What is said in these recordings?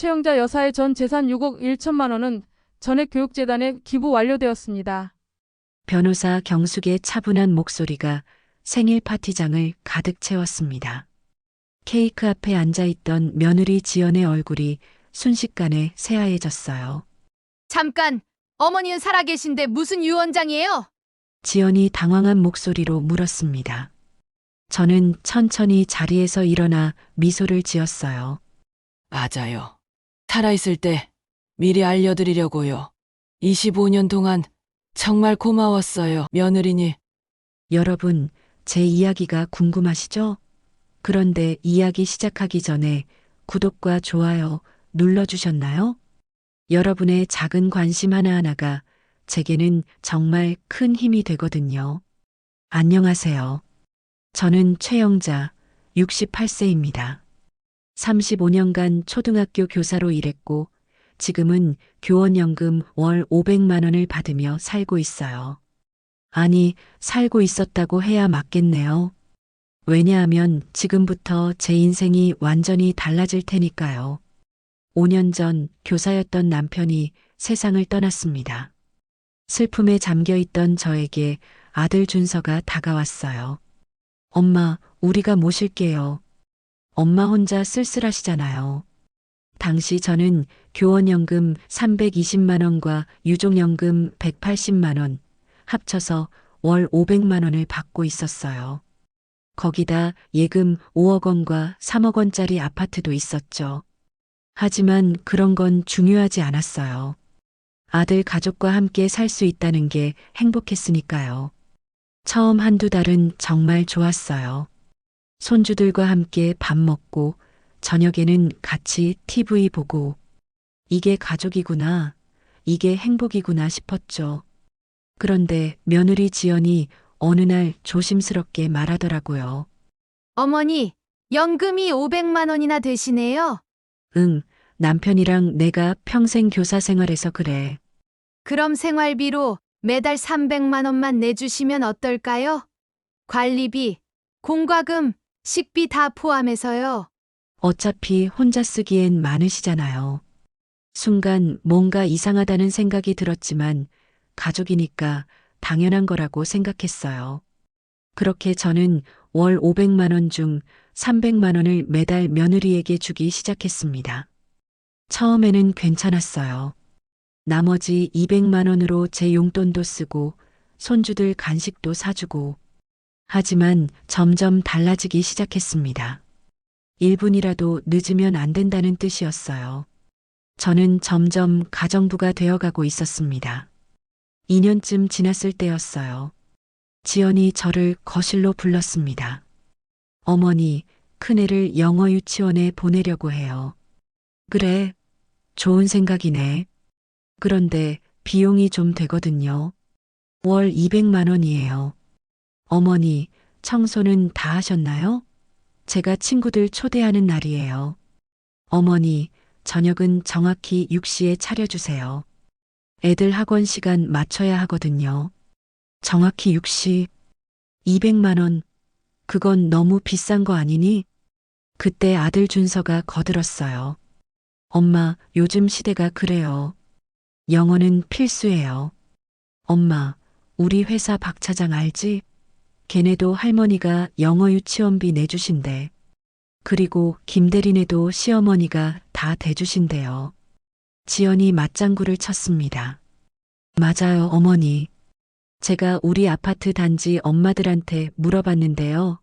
최영자 여사의 전 재산 6억 1천만 원은 전액교육재단에 기부 완료되었습니다. 변호사 경숙의 차분한 목소리가 생일 파티장을 가득 채웠습니다. 케이크 앞에 앉아있던 며느리 지연의 얼굴이 순식간에 새하얘졌어요. 잠깐! 어머니는 살아계신데 무슨 유언장이에요? 지연이 당황한 목소리로 물었습니다. 저는 천천히 자리에서 일어나 미소를 지었어요. 맞아요. 살아있을 때 미리 알려드리려고요. 25년 동안 정말 고마웠어요, 며느리니. 여러분, 제 이야기가 궁금하시죠? 그런데 이야기 시작하기 전에 구독과 좋아요 눌러주셨나요? 여러분의 작은 관심 하나하나가 제게는 정말 큰 힘이 되거든요. 안녕하세요. 저는 최영자, 68세입니다. 35년간 초등학교 교사로 일했고 지금은 교원연금 월 500만 원을 받으며 살고 있어요. 아니, 살고 있었다고 해야 맞겠네요. 왜냐하면 지금부터 제 인생이 완전히 달라질 테니까요. 5년 전 교사였던 남편이 세상을 떠났습니다. 슬픔에 잠겨있던 저에게 아들 준서가 다가왔어요. 엄마, 우리가 모실게요. 엄마 혼자 쓸쓸하시잖아요. 당시 저는 교원연금 320만 원과 유족연금 180만 원, 합쳐서 월 500만 원을 받고 있었어요. 거기다 예금 5억 원과 3억 원짜리 아파트도 있었죠. 하지만 그런 건 중요하지 않았어요. 아들 가족과 함께 살 수 있다는 게 행복했으니까요. 처음 한두 달은 정말 좋았어요. 손주들과 함께 밥 먹고 저녁에는 같이 TV 보고 이게 가족이구나, 이게 행복이구나 싶었죠. 그런데 며느리 지연이 어느 날 조심스럽게 말하더라고요. 어머니, 연금이 500만 원이나 되시네요. 응, 남편이랑 내가 평생 교사 생활해서 그래. 그럼 생활비로 매달 300만 원만 내주시면 어떨까요? 관리비, 공과금, 식비 다 포함해서요. 어차피 혼자 쓰기엔 많으시잖아요. 순간 뭔가 이상하다는 생각이 들었지만 가족이니까 당연한 거라고 생각했어요. 그렇게 저는 월 500만 원 중 300만 원을 매달 며느리에게 주기 시작했습니다. 처음에는 괜찮았어요. 나머지 200만 원으로 제 용돈도 쓰고 손주들 간식도 사주고. 하지만 점점 달라지기 시작했습니다. 1분이라도 늦으면 안 된다는 뜻이었어요. 저는 점점 가정부가 되어가고 있었습니다. 2년쯤 지났을 때였어요. 지연이 저를 거실로 불렀습니다. 어머니, 큰애를 영어 유치원에 보내려고 해요. 그래, 좋은 생각이네. 그런데 비용이 좀 되거든요. 월 200만 원이에요. 어머니, 청소는 다 하셨나요? 제가 친구들 초대하는 날이에요. 어머니, 저녁은 정확히 6시에 차려주세요. 애들 학원 시간 맞춰야 하거든요. 정확히 6시. 200만 원. 그건 너무 비싼 거 아니니? 그때 아들 준서가 거들었어요. 엄마, 요즘 시대가 그래요. 영어는 필수예요. 엄마, 우리 회사 박 차장 알지? 걔네도 할머니가 영어 유치원비 내주신대. 그리고 김대리네도 시어머니가 다 대주신대요. 지연이 맞장구를 쳤습니다. 맞아요, 어머니. 제가 우리 아파트 단지 엄마들한테 물어봤는데요.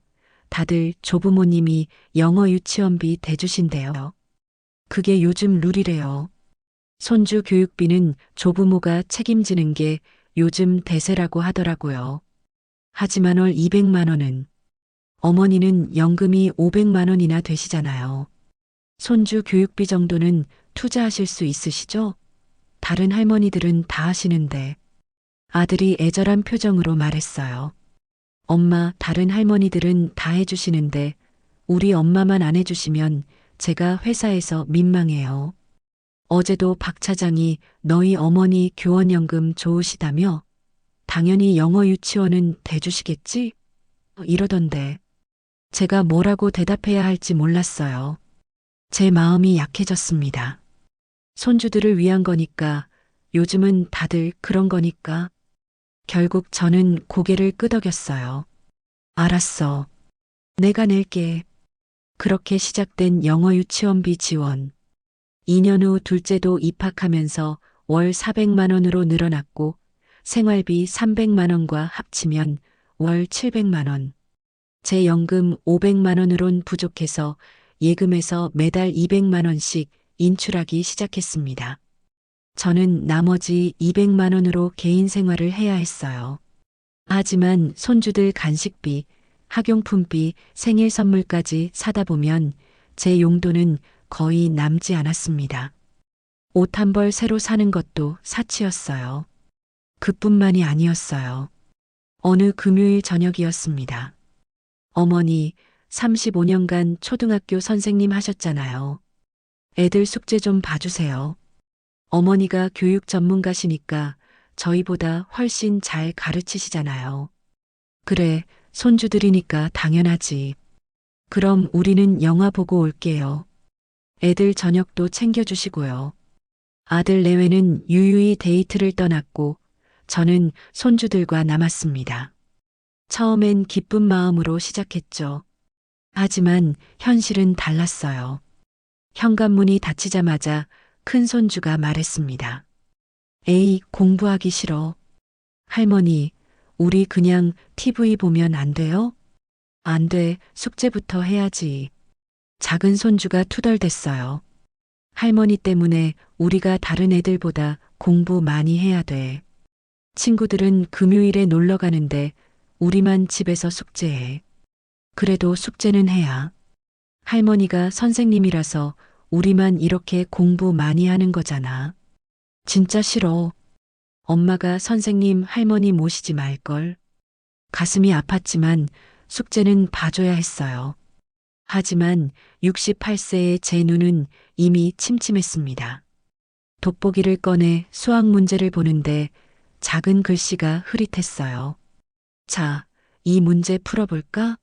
다들 조부모님이 영어 유치원비 대주신대요. 그게 요즘 룰이래요. 손주 교육비는 조부모가 책임지는 게 요즘 대세라고 하더라고요. 하지만 월 200만 원은, 어머니는 연금이 500만 원이나 되시잖아요. 손주 교육비 정도는 투자하실 수 있으시죠? 다른 할머니들은 다 하시는데. 아들이 애절한 표정으로 말했어요. 엄마, 다른 할머니들은 다 해주시는데 우리 엄마만 안 해주시면 제가 회사에서 민망해요. 어제도 박 차장이 너희 어머니 교원연금 좋으시다며? 당연히 영어 유치원은 대주시겠지? 이러던데. 제가 뭐라고 대답해야 할지 몰랐어요. 제 마음이 약해졌습니다. 손주들을 위한 거니까. 요즘은 다들 그런 거니까. 결국 저는 고개를 끄덕였어요. 알았어. 내가 낼게. 그렇게 시작된 영어 유치원비 지원. 2년 후 둘째도 입학하면서 월 400만 원으로 늘어났고 생활비 300만 원과 합치면 월 700만 원. 제 연금 500만 원으론 부족해서 예금에서 매달 200만 원씩 인출하기 시작했습니다. 저는 나머지 200만 원으로 개인 생활을 해야 했어요. 하지만 손주들 간식비, 학용품비, 생일 선물까지 사다 보면 제 용돈은 거의 남지 않았습니다. 옷 한 벌 새로 사는 것도 사치였어요. 그뿐만이 아니었어요. 어느 금요일 저녁이었습니다. 어머니, 35년간 초등학교 선생님 하셨잖아요. 애들 숙제 좀 봐주세요. 어머니가 교육 전문가시니까 저희보다 훨씬 잘 가르치시잖아요. 그래, 손주들이니까 당연하지. 그럼 우리는 영화 보고 올게요. 애들 저녁도 챙겨주시고요. 아들 내외는 유유히 데이트를 떠났고 저는 손주들과 남았습니다. 처음엔 기쁜 마음으로 시작했죠. 하지만 현실은 달랐어요. 현관문이 닫히자마자 큰 손주가 말했습니다. 에이, 공부하기 싫어. 할머니, 우리 그냥 TV 보면 안 돼요? 안 돼, 숙제부터 해야지. 작은 손주가 투덜댔어요. 할머니 때문에 우리가 다른 애들보다 공부 많이 해야 돼. 친구들은 금요일에 놀러 가는데 우리만 집에서 숙제해. 그래도 숙제는 해야. 할머니가 선생님이라서 우리만 이렇게 공부 많이 하는 거잖아. 진짜 싫어. 엄마가 선생님 할머니 모시지 말걸. 가슴이 아팠지만 숙제는 봐줘야 했어요. 하지만 68세의 제 눈은 이미 침침했습니다. 돋보기를 꺼내 수학 문제를 보는데 작은 글씨가 흐릿했어요. 자, 이 문제 풀어볼까?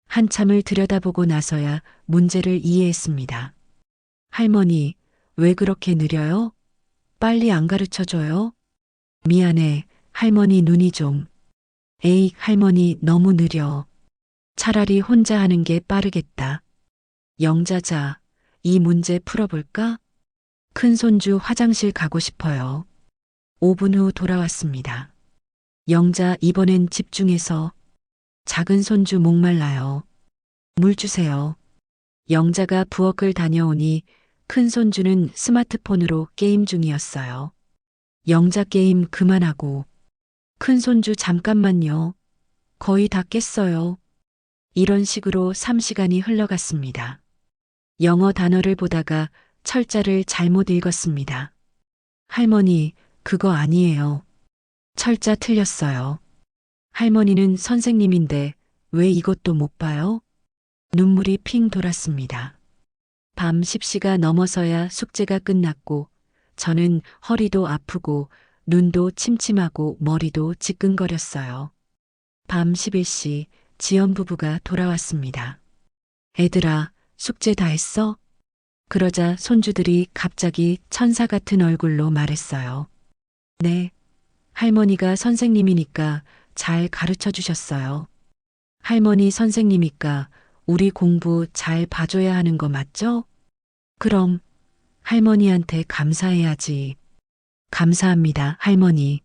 한참을 들여다보고 나서야 문제를 이해했습니다. 할머니, 왜 그렇게 느려요? 빨리 안 가르쳐줘요? 미안해, 할머니 눈이 좀. 에이, 할머니 너무 느려. 차라리 혼자 하는 게 빠르겠다. 영자자, 이 문제 풀어볼까? 큰 손주 화장실 가고 싶어요. 5분 후 돌아왔습니다. 영자, 이번엔 집중해서. 작은 손주 목말라요. 물 주세요. 영자가 부엌을 다녀오니 큰 손주는 스마트폰으로 게임 중이었어요. 영자 게임 그만하고. 큰 손주 잠깐만요. 거의 다 깼어요. 이런 식으로 3시간이 흘러갔습니다. 영어 단어를 보다가 철자를 잘못 읽었습니다. 할머니, 그거 아니에요. 철자 틀렸어요. 할머니는 선생님인데 왜 이것도 못 봐요? 눈물이 핑 돌았습니다. 밤 10시가 넘어서야 숙제가 끝났고 저는 허리도 아프고 눈도 침침하고 머리도 지끈거렸어요. 밤 11시 지연 부부가 돌아왔습니다. 애들아, 숙제 다 했어? 그러자 손주들이 갑자기 천사 같은 얼굴로 말했어요. 네. 할머니가 선생님이니까 잘 가르쳐 주셨어요. 할머니 선생님이니까 우리 공부 잘 봐줘야 하는 거 맞죠? 그럼 할머니한테 감사해야지. 감사합니다, 할머니.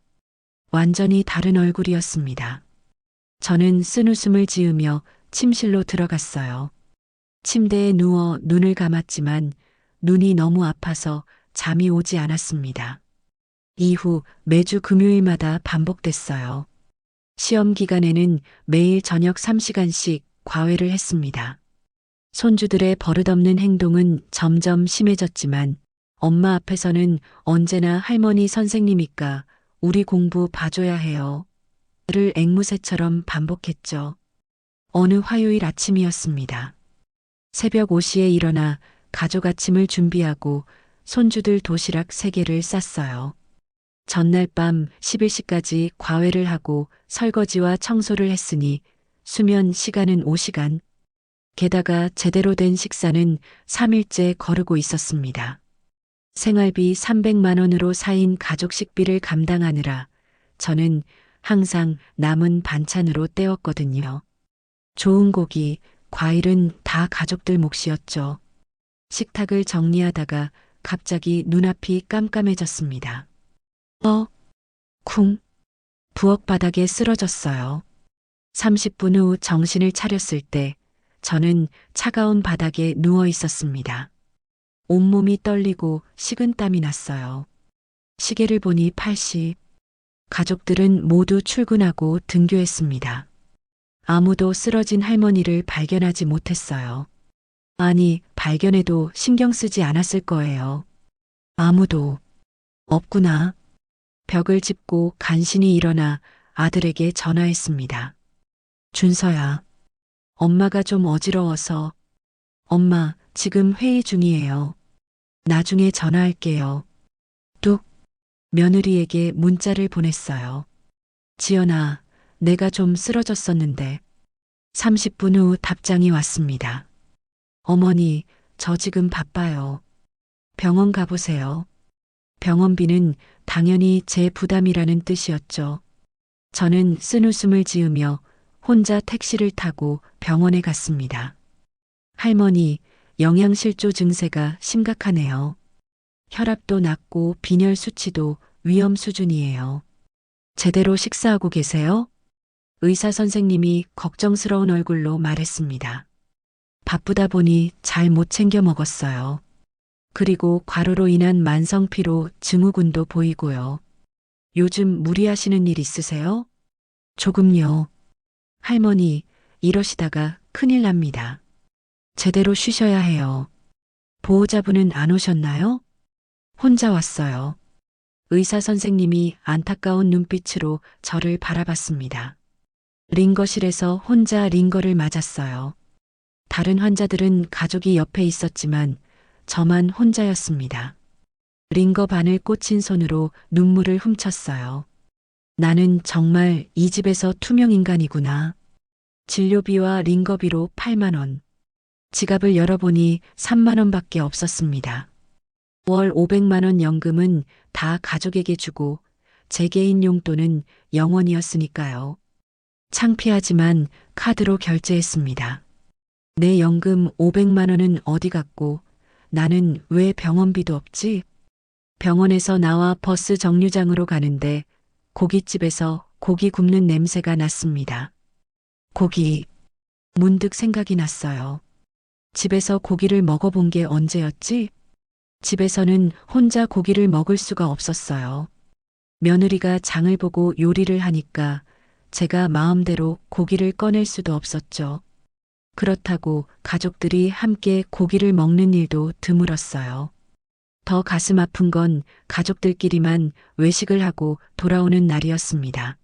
완전히 다른 얼굴이었습니다. 저는 쓴웃음을 지으며 침실로 들어갔어요. 침대에 누워 눈을 감았지만 눈이 너무 아파서 잠이 오지 않았습니다. 이후 매주 금요일마다 반복됐어요. 시험 기간에는 매일 저녁 3시간씩 과외를 했습니다. 손주들의 버릇없는 행동은 점점 심해졌지만 엄마 앞에서는 언제나 할머니 선생님이니까 우리 공부 봐줘야 해요. 를 앵무새처럼 반복했죠. 어느 화요일 아침이었습니다. 새벽 5시에 일어나 가족 아침을 준비하고 손주들 도시락 3개를 쌌어요. 전날 밤 11시까지 과외를 하고 설거지와 청소를 했으니 수면 시간은 5시간. 게다가 제대로 된 식사는 3일째 거르고 있었습니다. 생활비 300만 원으로 쌓인 가족 식비를 감당하느라 저는 항상 남은 반찬으로 때웠거든요. 좋은 고기, 과일은 다 가족들 몫이었죠. 식탁을 정리하다가 갑자기 눈앞이 깜깜해졌습니다. 쿵. 부엌 바닥에 쓰러졌어요. 30분 후 정신을 차렸을 때 저는 차가운 바닥에 누워 있었습니다. 온몸이 떨리고 식은땀이 났어요. 시계를 보니 8시. 가족들은 모두 출근하고 등교했습니다. 아무도 쓰러진 할머니를 발견하지 못했어요. 아니, 발견해도 신경 쓰지 않았을 거예요. 아무도 없구나. 벽을 짚고 간신히 일어나 아들에게 전화했습니다. 준서야, 엄마가 좀 어지러워서. 엄마, 지금 회의 중이에요. 나중에 전화할게요. 뚝. 며느리에게 문자를 보냈어요. 지연아, 내가 좀 쓰러졌었는데. 30분 후 답장이 왔습니다. 어머니, 저 지금 바빠요. 병원 가보세요. 병원비는 당연히 제 부담이라는 뜻이었죠. 저는 쓴웃음을 지으며 혼자 택시를 타고 병원에 갔습니다. 할머니, 영양실조 증세가 심각하네요. 혈압도 낮고 빈혈 수치도 위험 수준이에요. 제대로 식사하고 계세요? 의사 선생님이 걱정스러운 얼굴로 말했습니다. 바쁘다 보니 잘 못 챙겨 먹었어요. 그리고 과로로 인한 만성피로 증후군도 보이고요. 요즘 무리하시는 일 있으세요? 조금요. 할머니, 이러시다가 큰일 납니다. 제대로 쉬셔야 해요. 보호자분은 안 오셨나요? 혼자 왔어요. 의사 선생님이 안타까운 눈빛으로 저를 바라봤습니다. 링거실에서 혼자 링거를 맞았어요. 다른 환자들은 가족이 옆에 있었지만 저만 혼자였습니다. 링거 바늘 꽂힌 손으로 눈물을 훔쳤어요. 나는 정말 이 집에서 투명인간이구나. 진료비와 링거비로 8만 원. 지갑을 열어보니 3만 원밖에 없었습니다. 월 500만 원 연금은 다 가족에게 주고 제 개인 용돈은 0원이었으니까요. 창피하지만 카드로 결제했습니다. 내 연금 500만 원은 어디 갔고 나는 왜 병원비도 없지? 병원에서 나와 버스 정류장으로 가는데 고깃집에서 고기 굽는 냄새가 났습니다. 고기. 문득 생각이 났어요. 집에서 고기를 먹어본 게 언제였지? 집에서는 혼자 고기를 먹을 수가 없었어요. 며느리가 장을 보고 요리를 하니까 제가 마음대로 고기를 꺼낼 수도 없었죠. 그렇다고 가족들이 함께 고기를 먹는 일도 드물었어요. 더 가슴 아픈 건 가족들끼리만 외식을 하고 돌아오는 날이었습니다.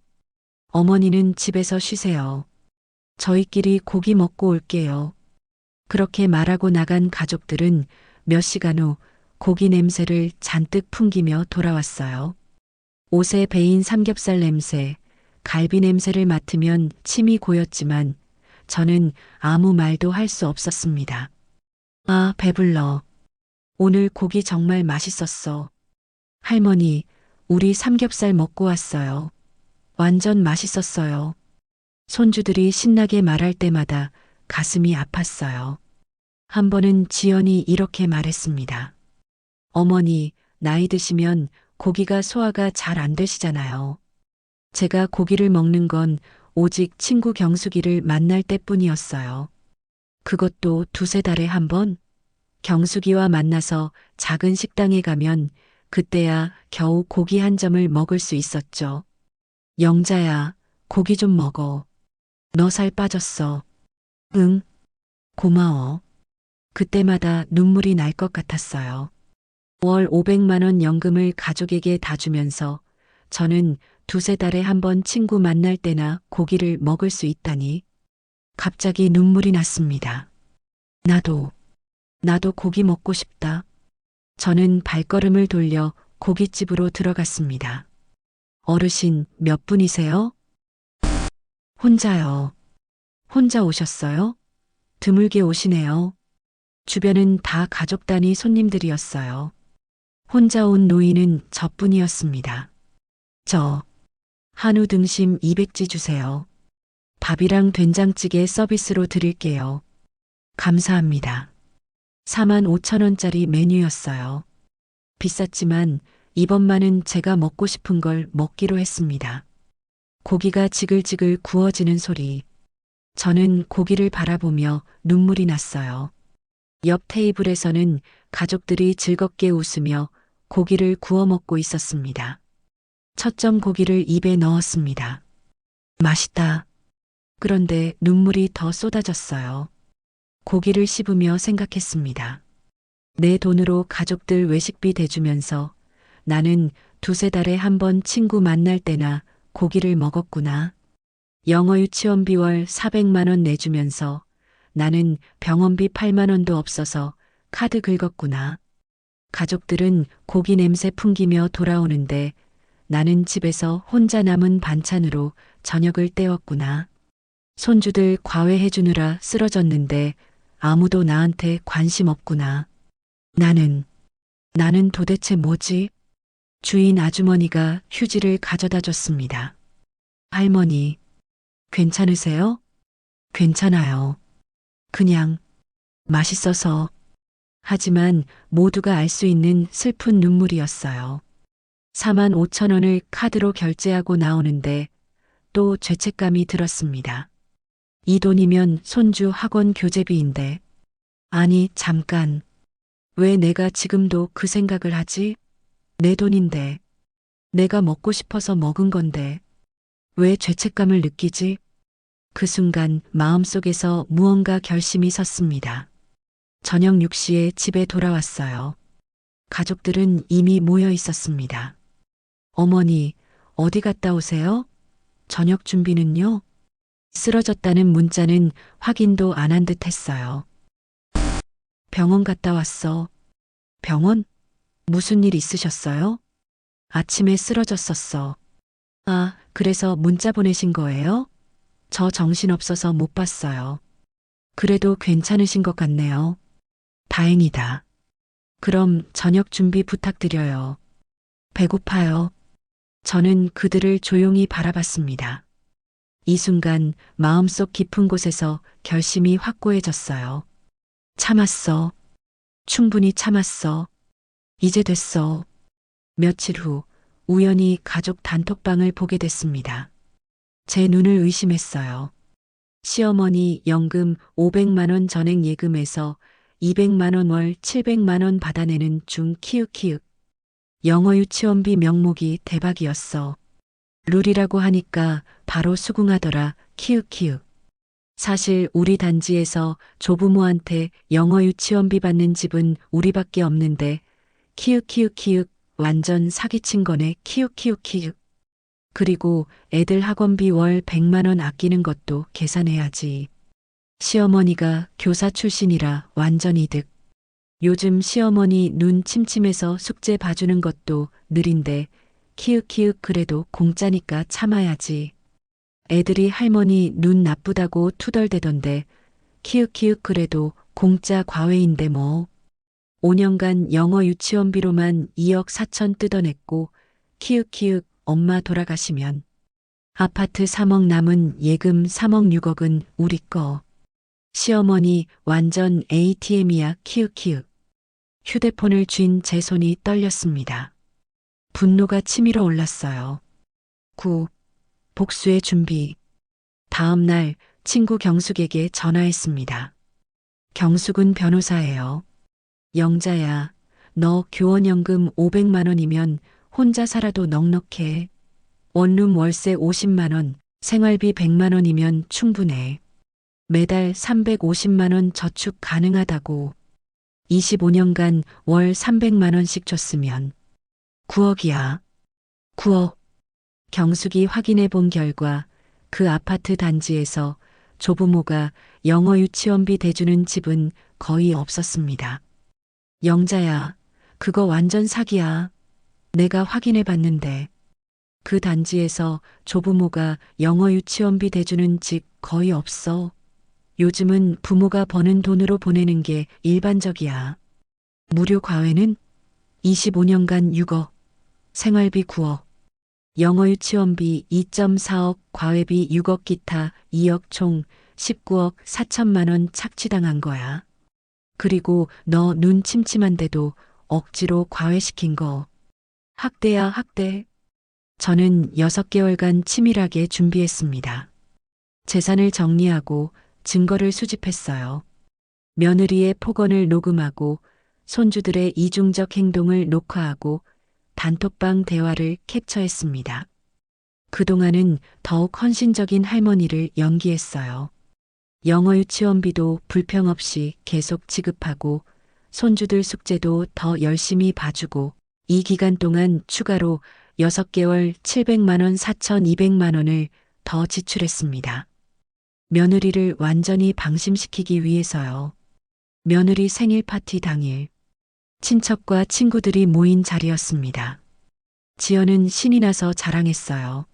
어머니는 집에서 쉬세요. 저희끼리 고기 먹고 올게요. 그렇게 말하고 나간 가족들은 몇 시간 후 고기 냄새를 잔뜩 풍기며 돌아왔어요. 옷에 배인 삼겹살 냄새, 갈비 냄새를 맡으면 침이 고였지만 저는 아무 말도 할 수 없었습니다. 아, 배불러. 오늘 고기 정말 맛있었어. 할머니, 우리 삼겹살 먹고 왔어요. 완전 맛있었어요. 손주들이 신나게 말할 때마다 가슴이 아팠어요. 한 번은 지연이 이렇게 말했습니다. 어머니, 나이 드시면 고기가 소화가 잘 안 되시잖아요. 제가 고기를 먹는 건 오직 친구 경숙이를 만날 때뿐이었어요. 그것도 두세 달에 한 번? 경숙이와 만나서 작은 식당에 가면 그때야 겨우 고기 한 점을 먹을 수 있었죠. 영자야, 고기 좀 먹어. 너 살 빠졌어. 응, 고마워. 그때마다 눈물이 날 것 같았어요. 월 500만 원 연금을 가족에게 다 주면서 저는 두세 달에 한 번 친구 만날 때나 고기를 먹을 수 있다니. 갑자기 눈물이 났습니다. 나도 고기 먹고 싶다. 저는 발걸음을 돌려 고깃집으로 들어갔습니다. 어르신, 몇 분이세요? 혼자요. 혼자 오셨어요? 드물게 오시네요. 주변은 다 가족 단위 손님들이었어요. 혼자 온 노인은 저뿐이었습니다. 저, 한우 등심 200지 주세요. 밥이랑 된장찌개 서비스로 드릴게요. 감사합니다. 45,000원짜리 메뉴였어요. 비쌌지만 이번만은 제가 먹고 싶은 걸 먹기로 했습니다. 고기가 지글지글 구워지는 소리. 저는 고기를 바라보며 눈물이 났어요. 옆 테이블에서는 가족들이 즐겁게 웃으며 고기를 구워 먹고 있었습니다. 첫 점 고기를 입에 넣었습니다. 맛있다. 그런데 눈물이 더 쏟아졌어요. 고기를 씹으며 생각했습니다. 내 돈으로 가족들 외식비 대주면서 나는 두세 달에 한 번 친구 만날 때나 고기를 먹었구나. 영어 유치원비 월 400만 원 내주면서 나는 병원비 8만 원도 없어서 카드 긁었구나. 가족들은 고기 냄새 풍기며 돌아오는데 나는 집에서 혼자 남은 반찬으로 저녁을 때웠구나. 손주들 과외해주느라 쓰러졌는데 아무도 나한테 관심 없구나. 나는 도대체 뭐지? 주인 아주머니가 휴지를 가져다 줬습니다. 할머니, 괜찮으세요? 괜찮아요. 그냥 맛있어서. 하지만 모두가 알 수 있는 슬픈 눈물이었어요. 45,000원을 카드로 결제하고 나오는데 또 죄책감이 들었습니다. 이 돈이면 손주 학원 교재비인데. 아니, 잠깐. 왜 내가 지금도 그 생각을 하지? 내 돈인데. 내가 먹고 싶어서 먹은 건데. 왜 죄책감을 느끼지? 그 순간 마음속에서 무언가 결심이 섰습니다. 저녁 6시에 집에 돌아왔어요. 가족들은 이미 모여 있었습니다. 어머니, 어디 갔다 오세요? 저녁 준비는요? 쓰러졌다는 문자는 확인도 안 한 듯 했어요. 병원 갔다 왔어. 병원? 무슨 일 있으셨어요? 아침에 쓰러졌었어. 아, 그래서 문자 보내신 거예요? 저 정신없어서 못 봤어요. 그래도 괜찮으신 것 같네요. 다행이다. 그럼 저녁 준비 부탁드려요. 배고파요. 저는 그들을 조용히 바라봤습니다. 이 순간 마음속 깊은 곳에서 결심이 확고해졌어요. 참았어. 충분히 참았어. 이제 됐어. 며칠 후 우연히 가족 단톡방을 보게 됐습니다. 제 눈을 의심했어요. 시어머니 연금 500만 원 전액 예금에서 200만 원 월 700만 원 받아내는 중 키읔키읔. 영어 유치원비 명목이 대박이었어. 룰이라고 하니까 바로 수긍하더라. 키읔키읔. 사실 우리 단지에서 조부모한테 영어 유치원비 받는 집은 우리밖에 없는데 키읔키읔키읔 완전 사기친 거네. 키읔키읔키읔. 그리고 애들 학원비 월 100만 원 아끼는 것도 계산해야지. 시어머니가 교사 출신이라 완전 이득. 요즘 시어머니 눈 침침해서 숙제 봐주는 것도 느린데 키읔키읔 그래도 공짜니까 참아야지. 애들이 할머니 눈 나쁘다고 투덜대던데 키읔키읔 그래도 공짜 과외인데 뭐. 5년간 영어 유치원비로만 2억 4천 뜯어냈고 키읔키읔 엄마 돌아가시면 아파트 3억 남은 예금 3억 6억은 우리 거. 시어머니 완전 ATM이야. 키읔키읔. 휴대폰을 쥔 제 손이 떨렸습니다. 분노가 치밀어 올랐어요. 복수의 준비. 다음 날 친구 경숙에게 전화했습니다. 경숙은 변호사예요. 영자야, 너 교원연금 500만 원이면 혼자 살아도 넉넉해. 원룸 월세 50만 원, 생활비 100만 원이면 충분해. 매달 350만 원 저축 가능하다고. 25년간 월 300만 원씩 줬으면 9억이야. 9억. 경숙이 확인해 본 결과 그 아파트 단지에서 조부모가 영어 유치원비 대주는 집은 거의 없었습니다. 영자야, 그거 완전 사기야. 내가 확인해 봤는데 그 단지에서 조부모가 영어 유치원비 대주는 집 거의 없어. 요즘은 부모가 버는 돈으로 보내는 게 일반적이야. 무료 과외는? 25년간 6억, 생활비 9억, 영어 유치원비 2.4억, 과외비 6억, 기타 2억, 총 19억 4천만 원 착취당한 거야. 그리고 너 눈 침침한데도 억지로 과외시킨 거. 학대야, 학대. 저는 6개월간 치밀하게 준비했습니다. 재산을 정리하고 증거를 수집했어요. 며느리의 폭언을 녹음하고 손주들의 이중적 행동을 녹화하고 단톡방 대화를 캡처했습니다. 그동안은 더욱 헌신적인 할머니를 연기했어요. 영어 유치원비도 불평 없이 계속 지급하고 손주들 숙제도 더 열심히 봐주고 이 기간 동안 추가로 6개월 700만 원, 4,200만 원을 더 지출했습니다. 며느리를 완전히 방심시키기 위해서요. 며느리 생일 파티 당일 친척과 친구들이 모인 자리였습니다. 지연은 신이 나서 자랑했어요.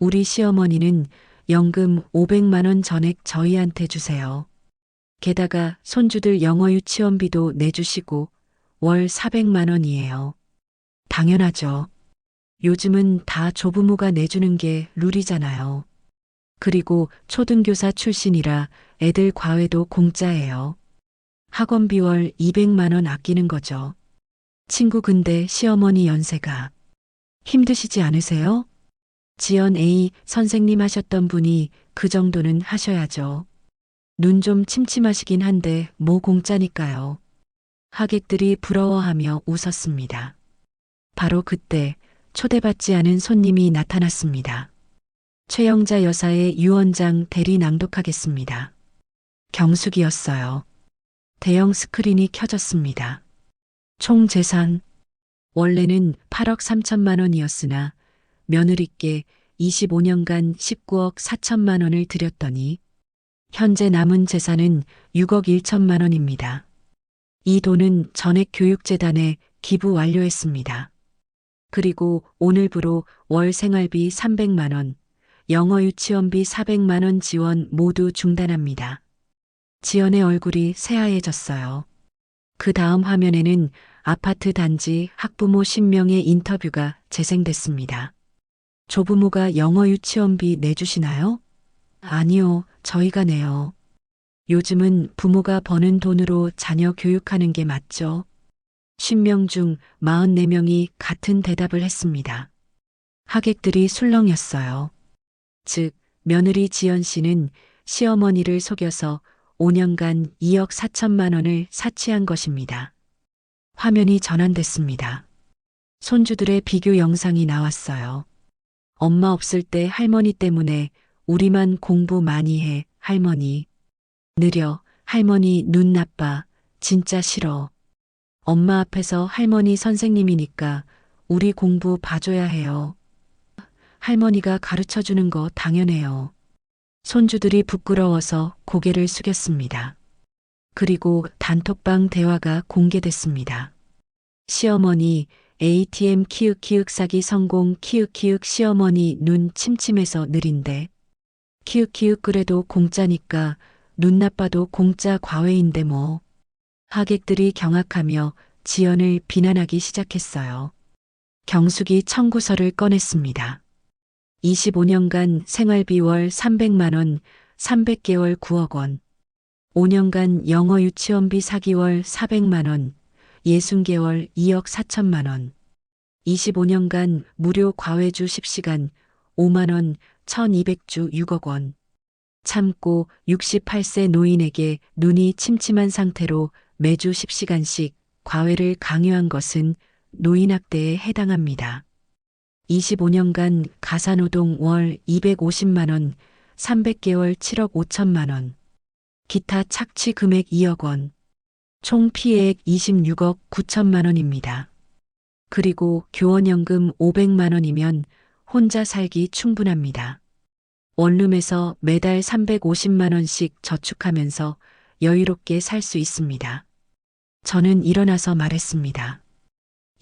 우리 시어머니는 연금 500만 원 전액 저희한테 주세요. 게다가 손주들 영어 유치원비도 내주시고 월 400만 원이에요. 당연하죠. 요즘은 다 조부모가 내주는 게 룰이잖아요. 그리고 초등교사 출신이라 애들 과외도 공짜예요. 학원비 월 200만 원 아끼는 거죠. 친구, 근데 시어머니 연세가 힘드시지 않으세요? 지연 A 선생님 하셨던 분이 그 정도는 하셔야죠. 눈 좀 침침하시긴 한데 뭐 공짜니까요. 하객들이 부러워하며 웃었습니다. 바로 그때 초대받지 않은 손님이 나타났습니다. 최영자 여사의 유언장 대리 낭독하겠습니다. 경숙이었어요. 대형 스크린이 켜졌습니다. 총 재산 원래는 8억 3천만 원이었으나 며느리께 25년간 19억 4천만 원을 드렸더니 현재 남은 재산은 6억 1천만 원입니다. 이 돈은 전액 교육재단에 기부 완료했습니다. 그리고 오늘부로 월 생활비 300만 원, 영어 유치원비 400만 원 지원 모두 중단합니다. 지연의 얼굴이 새하얘졌어요. 그 다음 화면에는 아파트 단지 학부모 신명의 인터뷰가 재생됐습니다. 조부모가 영어 유치원비 내주시나요? 아니요, 저희가 내요. 요즘은 부모가 버는 돈으로 자녀 교육하는 게 맞죠? 10명 중 44명이 같은 대답을 했습니다. 하객들이 술렁였어요. 즉, 며느리 지연 씨는 시어머니를 속여서 5년간 2억 4천만 원을 사치한 것입니다. 화면이 전환됐습니다. 손주들의 비교 영상이 나왔어요. 엄마 없을 때 할머니 때문에 우리만 공부 많이 해, 할머니. 느려, 할머니 눈 나빠, 진짜 싫어. 엄마 앞에서 할머니 선생님이니까 우리 공부 봐줘야 해요. 할머니가 가르쳐 주는 거 당연해요. 손주들이 부끄러워서 고개를 숙였습니다. 그리고 단톡방 대화가 공개됐습니다. 시어머니 ATM 키읔키읔 사기 성공 키읔키읔 시어머니 눈 침침해서 느린데 키읔키읔 그래도 공짜니까 눈 나빠도 공짜 과외인데 뭐. 하객들이 경악하며 지연을 비난하기 시작했어요. 경숙이 청구서를 꺼냈습니다. 25년간 생활비 월 300만 원, 300개월 9억 원. 5년간 영어 유치원비 사기 월 400만 원, 60개월 2억 4천만 원. 25년간 무료 과외주 10시간 5만 원, 1200주 6억 원. 참고 68세 노인에게 눈이 침침한 상태로 매주 10시간씩 과외를 강요한 것은 노인학대에 해당합니다. 25년간 가사노동 월 250만 원, 300개월 7억 5천만 원. 기타 착취 금액 2억 원. 총 피해액 26억 9천만 원입니다. 그리고 교원연금 500만 원이면 혼자 살기 충분합니다. 원룸에서 매달 350만 원씩 저축하면서 여유롭게 살 수 있습니다. 저는 일어나서 말했습니다.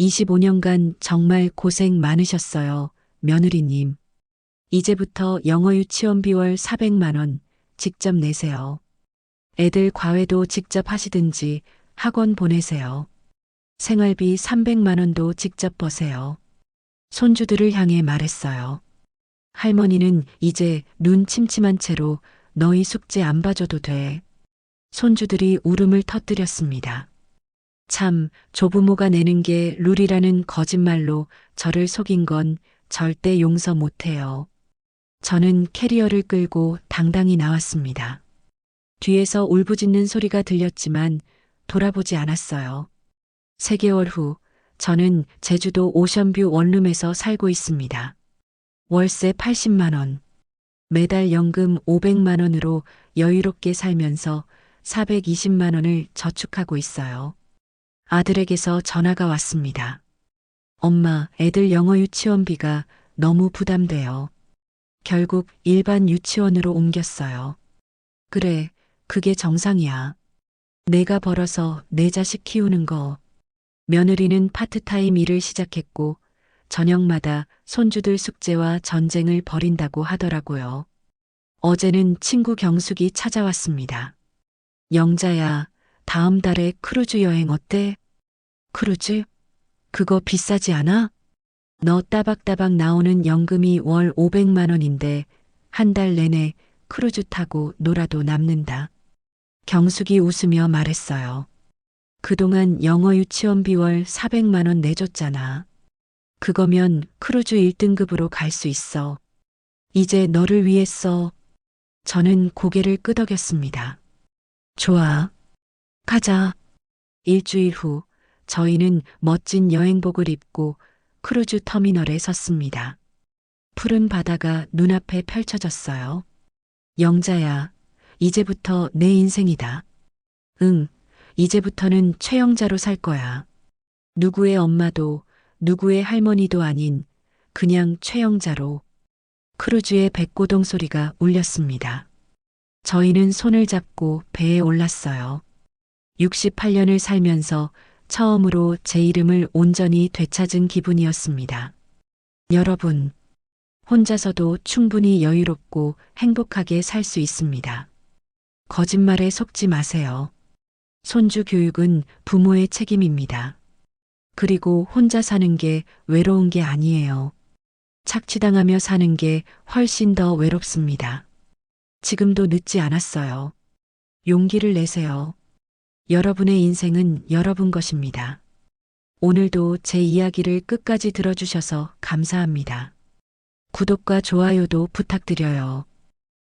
25년간 정말 고생 많으셨어요, 며느리님. 이제부터 영어 유치원비 월 400만 원 직접 내세요. 애들 과외도 직접 하시든지 학원 보내세요. 생활비 300만 원도 직접 버세요. 손주들을 향해 말했어요. 할머니는 이제 눈 침침한 채로 너희 숙제 안 봐줘도 돼. 손주들이 울음을 터뜨렸습니다. 참, 조부모가 내는 게 룰이라는 거짓말로 저를 속인 건 절대 용서 못해요. 저는 캐리어를 끌고 당당히 나왔습니다. 뒤에서 울부짖는 소리가 들렸지만 돌아보지 않았어요. 3개월 후, 저는 제주도 오션뷰 원룸에서 살고 있습니다. 월세 80만 원, 매달 연금 500만 원으로 여유롭게 살면서 420만 원을 저축하고 있어요. 아들에게서 전화가 왔습니다. 엄마, 애들 영어 유치원비가 너무 부담돼요. 결국 일반 유치원으로 옮겼어요. 그래, 그게 정상이야. 내가 벌어서 내 자식 키우는 거. 며느리는 파트타임 일을 시작했고 저녁마다 손주들 숙제와 전쟁을 벌인다고 하더라고요. 어제는 친구 경숙이 찾아왔습니다. 영자야, 다음 달에 크루즈 여행 어때? 크루즈? 그거 비싸지 않아? 너 따박따박 나오는 연금이 월 500만 원인데 한 달 내내 크루즈 타고 놀아도 남는다. 경숙이 웃으며 말했어요. 그동안 영어 유치원비 월 400만 원 내줬잖아. 그거면 크루즈 1등급으로 갈 수 있어. 이제 너를 위해 써. 저는 고개를 끄덕였습니다. 좋아. 가자. 일주일 후 저희는 멋진 여행복을 입고 크루즈 터미널에 섰습니다. 푸른 바다가 눈앞에 펼쳐졌어요. 영자야, 이제부터 내 인생이다. 응, 이제부터는 최영자로 살 거야. 누구의 엄마도 누구의 할머니도 아닌 그냥 최영자로. 크루즈의 백고동 소리가 울렸습니다. 저희는 손을 잡고 배에 올랐어요. 68년을 살면서 처음으로 제 이름을 온전히 되찾은 기분이었습니다. 여러분, 혼자서도 충분히 여유롭고 행복하게 살 수 있습니다. 거짓말에 속지 마세요. 손주 교육은 부모의 책임입니다. 그리고 혼자 사는 게 외로운 게 아니에요. 착취당하며 사는 게 훨씬 더 외롭습니다. 지금도 늦지 않았어요. 용기를 내세요. 여러분의 인생은 여러분 것입니다. 오늘도 제 이야기를 끝까지 들어주셔서 감사합니다. 구독과 좋아요도 부탁드려요.